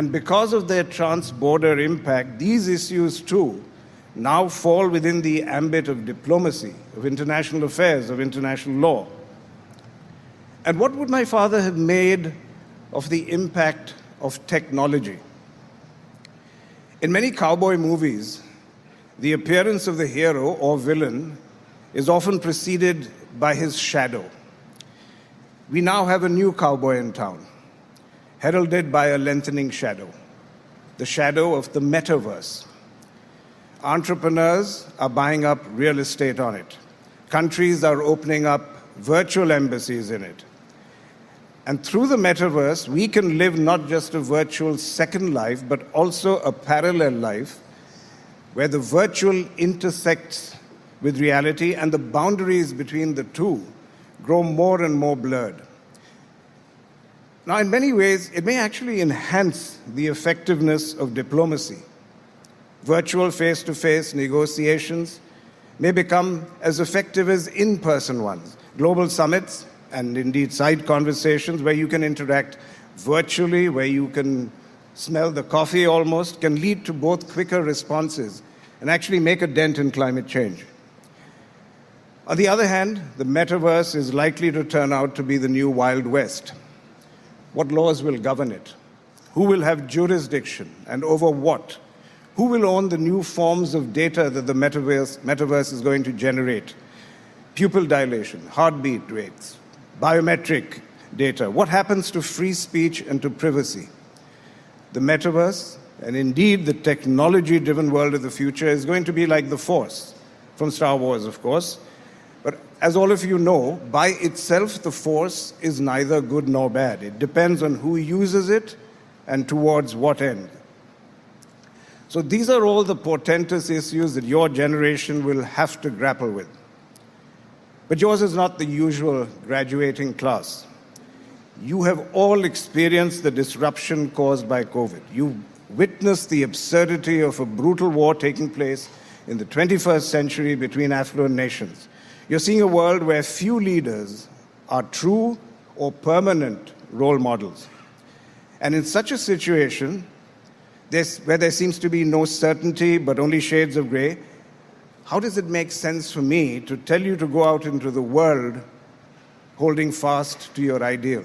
And because of their trans-border impact, these issues too now fall within the ambit of diplomacy, of international affairs, of international law. And what would my father have made of the impact of technology? In many cowboy movies, the appearance of the hero or villain is often preceded by his shadow. We now have a new cowboy in town, heralded by a lengthening shadow, the shadow of the metaverse. Entrepreneurs are buying up real estate on it. Countries are opening up virtual embassies in it. And through the metaverse, we can live not just a virtual second life, but also a parallel life where the virtual intersects with reality and the boundaries between the two grow more and more blurred. Now, in many ways, it may actually enhance the effectiveness of diplomacy. Virtual face-to-face negotiations may become as effective as in-person ones. Global summits and indeed side conversations where you can interact virtually, where you can smell the coffee almost, can lead to both quicker responses and actually make a dent in climate change. On the other hand, the metaverse is likely to turn out to be the new Wild West. What laws will govern it? Who will have jurisdiction and over what? Who will own the new forms of data that the metaverse is going to generate? Pupil dilation, heartbeat rates, biometric data. What happens to free speech and to privacy? The metaverse, and indeed the technology-driven world of the future, is going to be like the Force, from Star Wars, of course. But as all of you know, by itself, the Force is neither good nor bad. It depends on who uses it and towards what end. So these are all the portentous issues that your generation will have to grapple with. But yours is not the usual graduating class. You have all experienced the disruption caused by COVID. You witnessed the absurdity of a brutal war taking place in the 21st century between affluent nations. You're seeing a world where few leaders are true or permanent role models. And in such a situation, where there seems to be no certainty but only shades of gray, how does it make sense for me to tell you to go out into the world holding fast to your ideal?